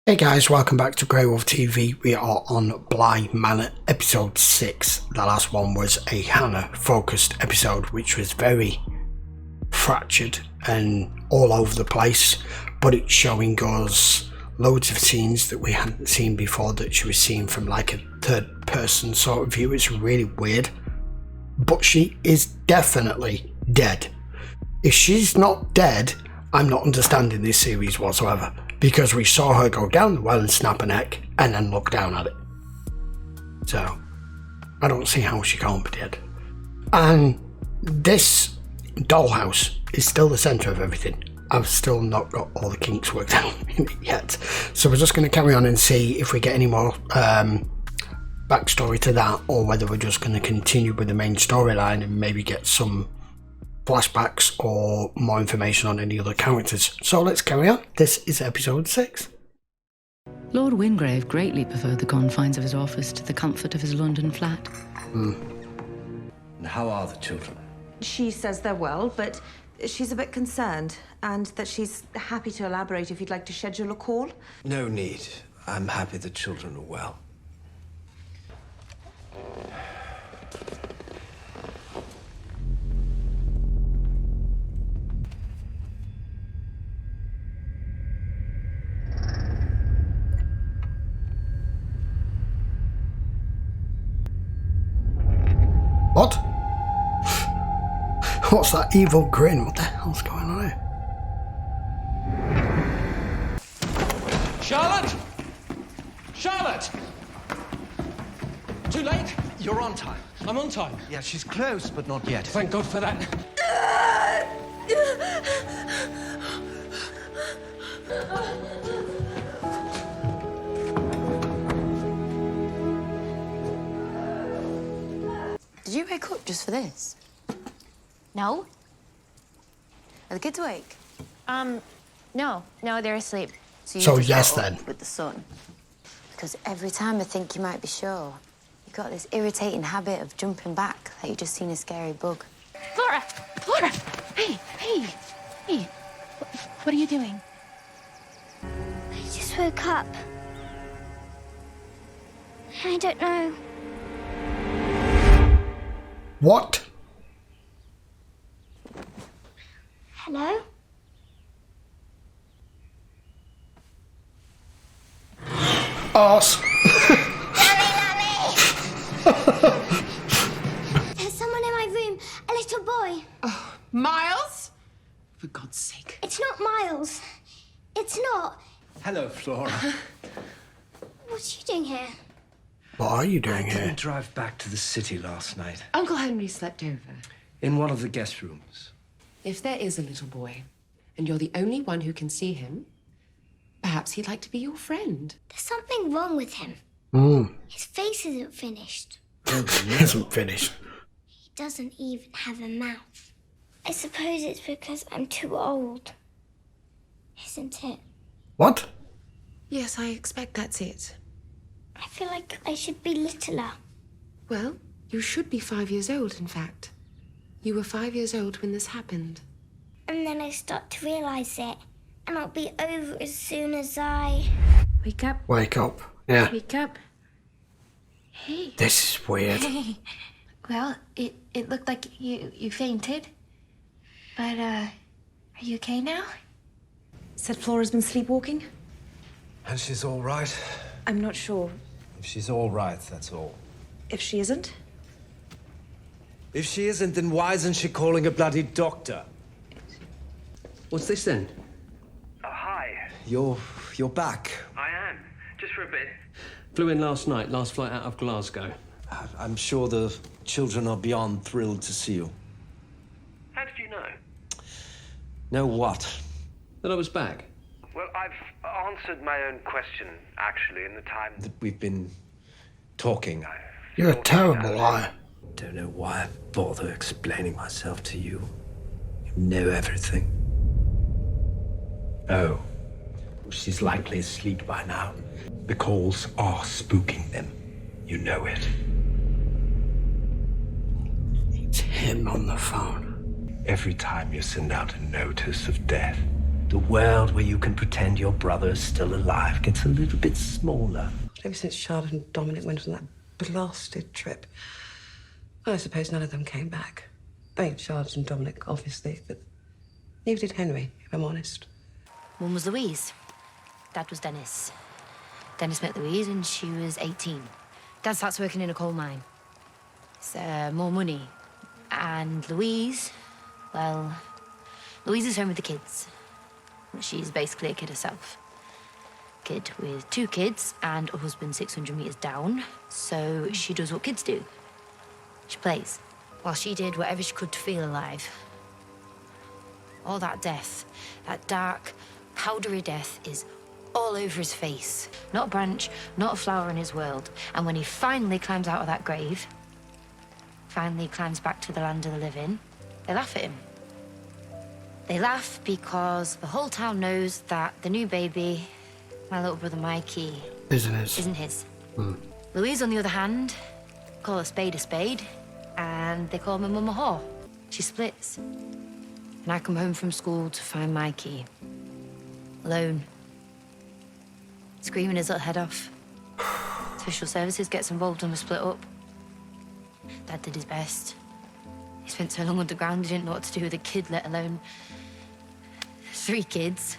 Hey guys, welcome back to Greywolf TV. We are on Bly Manor, episode 6. The last one was a Hannah focused episode, which was very fractured and all over the place, but it's showing us loads of scenes that we hadn't seen before, that she was seeing from like a third person sort of view. It's really weird, but she is definitely dead. If she's not dead, I'm not understanding this series whatsoever. Because we saw her go down the well and snap a neck and then look down at it. So, I don't see how she can't be dead. And this dollhouse is still the centre of everything. I've still not got all the kinks worked out in it yet. So we're just going to carry on and see if we get any more backstory to that, or whether we're just going to continue with the main storyline and maybe get some flashbacks or more information on any other characters. So let's carry on. This is episode 6. Lord Wingrave greatly preferred the confines of his office to the comfort of his London flat. And how are the children? She says they're well, but she's a bit concerned, and that she's happy to elaborate if you'd like to schedule a call. No need. I'm happy the children are well. What? What's that evil grin? What the hell's going on here? Charlotte! Charlotte! Too late? You're on time. I'm on time. Yeah, she's close, but not yet. Thank God for that. Did you wake up just for this? No. Are the kids awake? No, they're asleep. You So just yes got up then. with the sun. Because every time I think you might be sure, you've got this irritating habit of jumping back like you've just seen a scary bug. Flora! Hey! What are you doing? I just woke up. I don't know. What? Hello? Arse. There's someone in my room. A little boy. Miles? For God's sake. It's not Miles. It's not. Hello, Flora. What are you doing here? What are you I doing here? didn't drive back to the city last night. Uncle Henry slept over. In one of the guest rooms. If there is a little boy, and you're the only one who can see him, perhaps he'd like to be your friend. There's something wrong with him. His face isn't finished. Isn't finished. He doesn't even have a mouth. I suppose it's because I'm too old. Isn't it? What? Yes, I expect that's it. I feel like I should be littler. Well, you should be 5 years old, in fact. You were 5 years old when this happened. And then I start to realise it. And I'll be over as soon as I... Wake up. Wake up. Yeah. Wake up. Hey. This is weird. Hey. Well, it looked like you fainted. But, are you okay now? Said Flora's been sleepwalking? And she's all right? I'm not sure. If she's all right, that's all. If she isn't? If she isn't, then why isn't she calling a bloody doctor? What's this then? Hi. You're back. I am. Just for a bit. Flew in last night, last flight out of Glasgow. I'm sure the children are beyond thrilled to see you. How did you know? Know what? That I was back. Well, I've answered my own question, actually, in the time That we've been talking. You're a terrible liar. Don't know why I bother explaining myself to you. You know everything. Oh, she's likely asleep by now. The calls are spooking them. You know it. It's him on the phone. Every time you send out a notice of death, The world where you can pretend your brother's still alive gets a little bit smaller. Ever since Charlotte and Dominic went on that blasted trip, I suppose none of them came back. I mean, Charlotte and Dominic, obviously, but neither did Henry, if I'm honest. Mum was Louise. Dad was Dennis. Dennis met Louise when she was 18. Dad starts working in a coal mine. It's more money. And Louise, well, Louise is home with the kids. She's basically a kid herself. Kid with 2 kids and a husband 600 metres down. So she does what kids do. She plays. While she did whatever she could to feel alive. All that death, that dark, powdery death is all over his face. Not a branch, not a flower in his world. And when he finally climbs out of that grave, finally climbs back to the land of the living, they laugh at him. They laugh because the whole town knows that the new baby, my little brother Mikey, isn't his. Louise, on the other hand, call a spade, and they call my mum a whore. She splits. And I come home from school to find Mikey, alone, screaming his little head off. Social services gets involved and we split up. Dad did his best. He spent so long underground, he didn't know what to do with a kid, let alone 3 kids.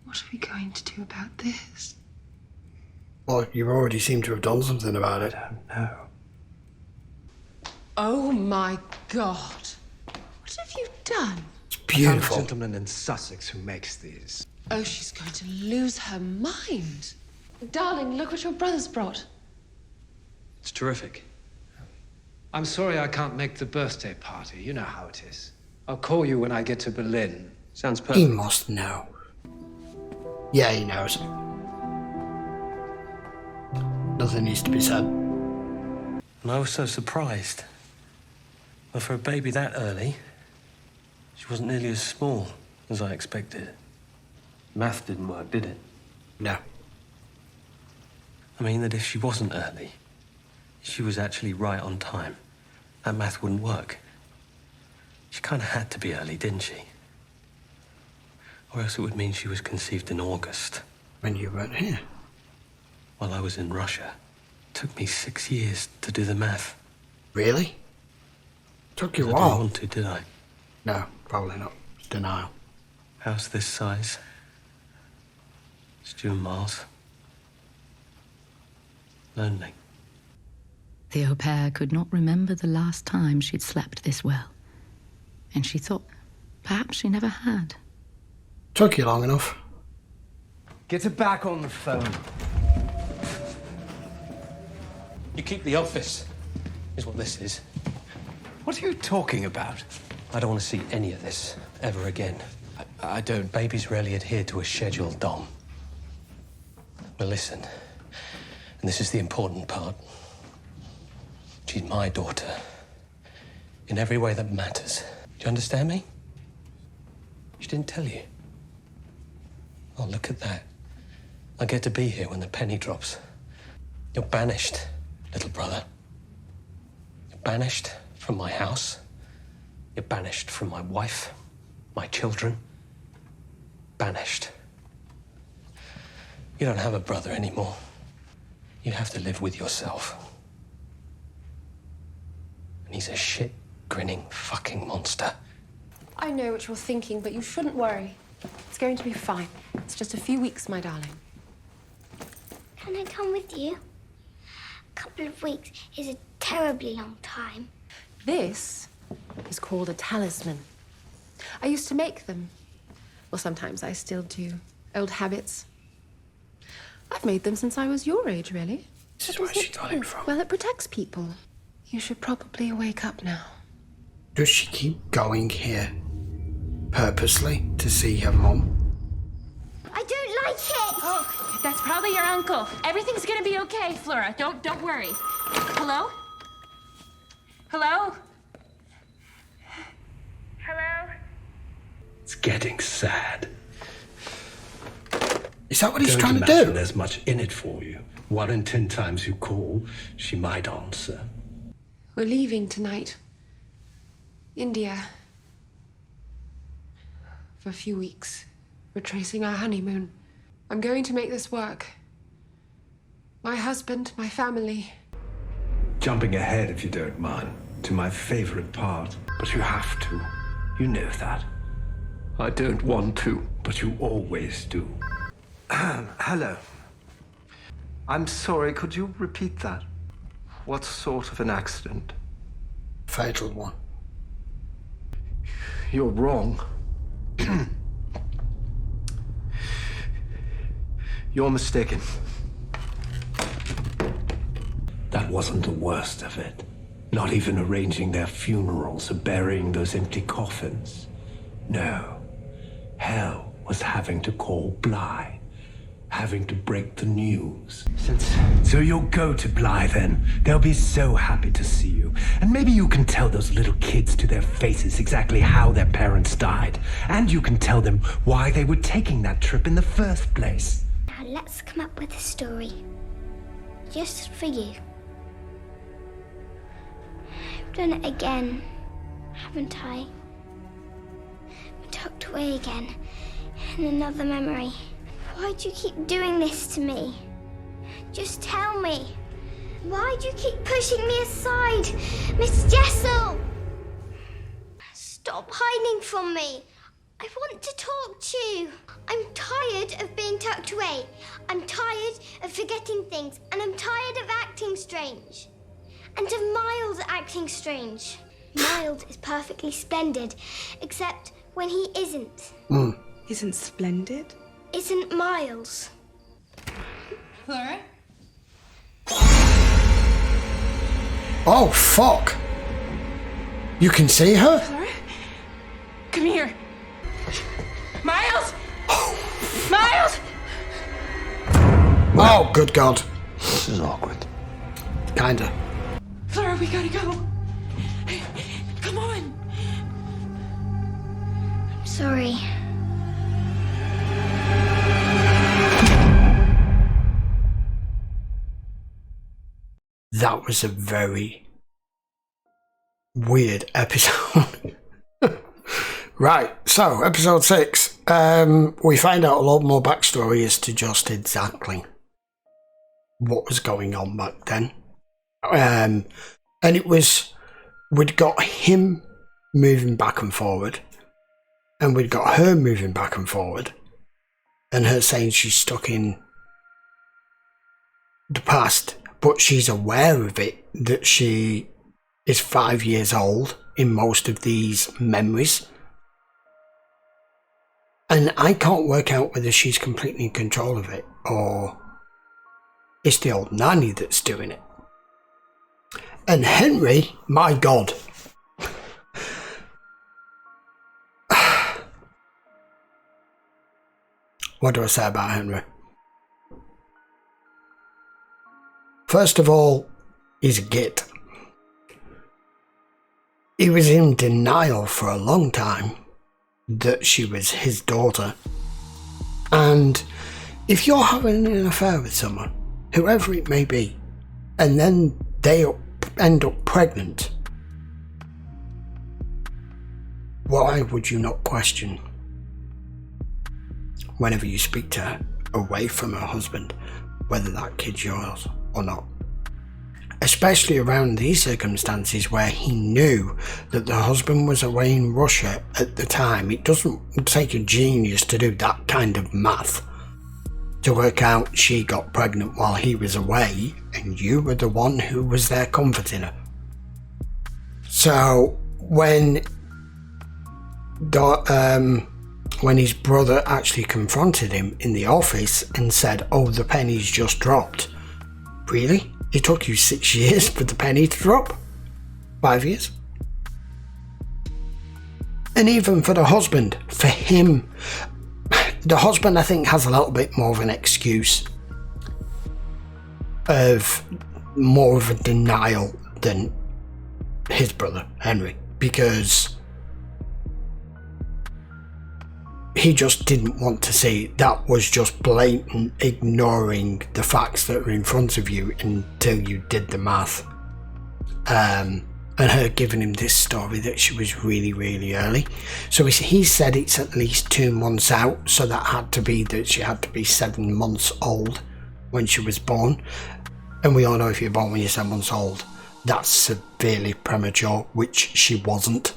What are we going to do about this? Well, you already seem to have done something about it. I don't know. Oh my God. What have you done? It's beautiful. A gentleman in Sussex who makes these. Oh, she's going to lose her mind. Darling, look what your brother's brought. It's terrific. I'm sorry I can't make the birthday party. You know how it is. I'll call you when I get to Berlin. Sounds He perfect. must know. Yeah, he knows. Nothing needs to be said. And I was so surprised. Well, for a baby that early, she wasn't nearly as small as I expected. Math didn't work, did it? No. I mean that if she wasn't early, she was actually right on time, that math wouldn't work. She kind of had to be early, didn't she? Or else it would mean she was conceived in August. When you weren't here. While I was in Russia. It took me 6 years to do the math. Really? Took you a I didn't while. want to, did I? No, probably not. It's denial. House this size. Stu and Mars. Lonely. The au pair could not remember the last time she'd slept this well. And she thought perhaps she never had. Took you long enough. Get her back on the phone. You keep the office, is what this is. What are you talking about? I don't want to see any of this ever again. I don't... Babies rarely adhere to a schedule, Dom. Well, listen, and this is the important part. She's my daughter. In every way that matters. Do you understand me? She didn't tell you. Oh, look at that. I get to be here when the penny drops. You're banished, little brother. You're banished from my house. You're banished from my wife, my children. Banished. You don't have a brother anymore. You have to live with yourself. And he's a shit, grinning fucking monster. I know what you're thinking, but you shouldn't worry. It's going to be fine. It's just a few weeks, my darling. Can I come with you? A couple of weeks is a terribly long time. This is called a talisman. I used to make them. Well, sometimes I still do. Old habits. I've made them since I was your age, really. This is where she got it from. Well, it protects people. You should probably wake up now. Does she keep going here purposely to see her mum? I don't like it! Oh, that's probably your uncle. Everything's gonna be okay, Flora. Don't worry. Hello? Hello? Hello? It's getting sad. Is that what he's Don't trying to imagine do? there's much in it for you. 1 in 10 times you call, she might answer. We're leaving tonight. India. For a few weeks. retracing our honeymoon. I'm going to make this work. My husband, my family. Jumping ahead, if you don't mind, to my favorite part. But you have to. You know that. I don't want to, but you always do. Hello. I'm sorry, could you repeat that? What sort of an accident? Fatal one. You're wrong. You're mistaken. That wasn't the worst of it. Not even arranging their funerals or burying those empty coffins. No. Hell was having to call Bly. Having to break the news. So you'll go to Bly then. They'll be so happy to see you. And maybe you can tell those little kids to their faces exactly how their parents died. And you can tell them why they were taking that trip in the first place. Now let's come up with a story. Just for you. I've done it again, haven't I? I'm tucked away again in another memory. Why do you keep doing this to me? Just tell me. Why do you keep pushing me aside, Miss Jessel? Stop hiding from me. I want to talk to you. I'm tired of being tucked away. I'm tired of forgetting things, and I'm tired of acting strange. And of Miles acting strange. Miles is perfectly splendid, except when he isn't. Isn't splendid? Isn't Miles. Flora? Oh, fuck! You can see her? Flora? Come here. Miles! Miles! Oh, good God. This is awkward. Kinda. Flora, we gotta go. Come on. I'm sorry. That was a very weird episode. Right, so episode 6. We find out a lot more backstory as to just exactly what was going on back then. And it was, we'd got him moving back and forward, and we'd got her moving back and forward, and her saying she's stuck in the past, but she's aware of it, that she is 5 years old in most of these memories. And I can't work out whether she's completely in control of it, or it's the old nanny that's doing it. And Henry, my God. What do I say about Henry? First of all, he's a git. He was in denial for a long time that she was his daughter. And if you're having an affair with someone, whoever it may be, and then they end up pregnant, why would you not question, whenever you speak to her away from her husband, whether that kid's yours or not? Especially around these circumstances where he knew that the husband was away in Russia at the time. It doesn't take a genius to do that kind of math to work out she got pregnant while he was away and you were the one who was there comforting her. So when his brother actually confronted him in the office and said, "Oh, the penny's just dropped." Really? It took you 6 years for the penny to drop? 5 years? And even for the husband, for him, the husband I think has a little bit more of an excuse of more of a denial than his brother, Henry, because he just didn't want to see. That was just blatant ignoring the facts that are in front of you until you did the math. and her giving him this story that she was really, really early. So he said it's at least 2 months out, so that had to be that she had to be 7 months old when she was born. And we all know if you're born when you're 7 months old, that's severely premature, which she wasn't.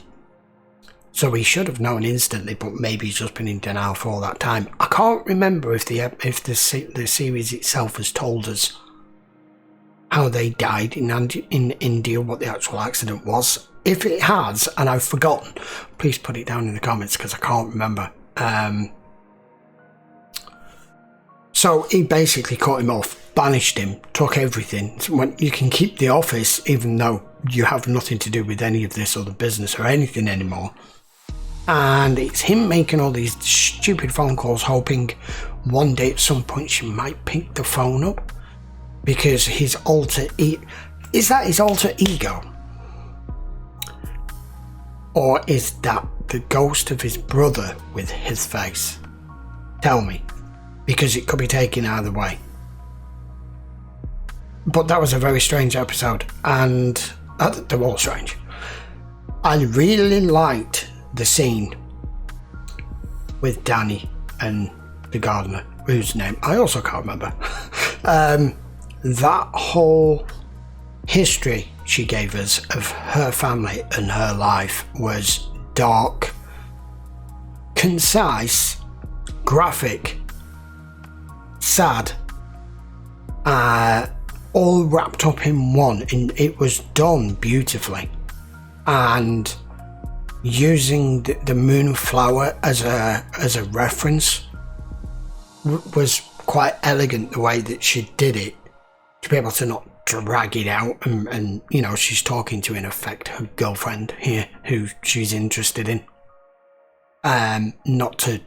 So he should have known instantly, but maybe he's just been in denial for all that time. I can't remember if the series itself has told us how they died in India, what the actual accident was. If it has, and I've forgotten, please put it down in the comments because I can't remember. So he basically cut him off, banished him, took everything. When you can keep the office even though you have nothing to do with any of this other business or anything anymore. And it's him making all these stupid phone calls, hoping one day at some point she might pick the phone up. Because his is that his alter ego? Or is that the ghost of his brother with his face? Tell me. Because it could be taken either way. But that was a very strange episode. And they're all strange. I really liked the scene with Dani and the gardener, whose name I also can't remember. That whole history she gave us of her family and her life was dark, concise, graphic, sad, all wrapped up in one, and it was done beautifully. And using the moonflower as a reference was quite elegant, the way that she did it, to be able to not drag it out and you know, she's talking to, in effect, her girlfriend here who she's interested in. Not to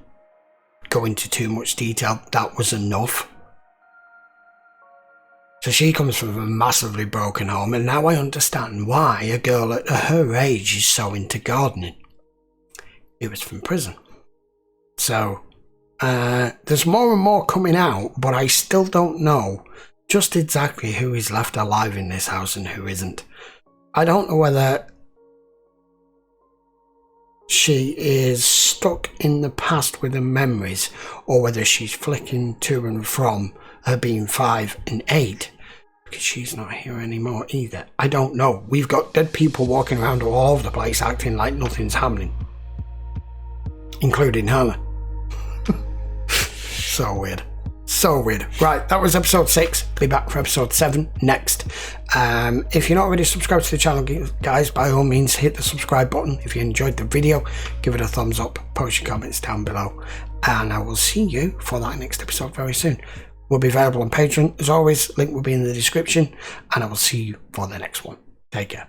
go into too much detail, that was enough. So she comes from a massively broken home, and now I understand why a girl at her age is so into gardening. It was from prison. So there's more and more coming out, but I still don't know just exactly who is left alive in this house and who isn't. I don't know whether she is stuck in the past with her memories, or whether she's flicking to and from her being 5 and 8, because she's not here anymore either. I don't know. We've got dead people walking around all over the place acting like nothing's happening, including Hannah. So weird. So weird. Right, that was episode 6. Be back for episode 7 next. If you're not already subscribed to the channel, guys, by all means hit the subscribe button. If you enjoyed the video, give it a thumbs up, post your comments down below, and I will see you for that next episode very soon. We'll be available on Patreon as always, link will be in the description, and I will see you for the next one. Take care.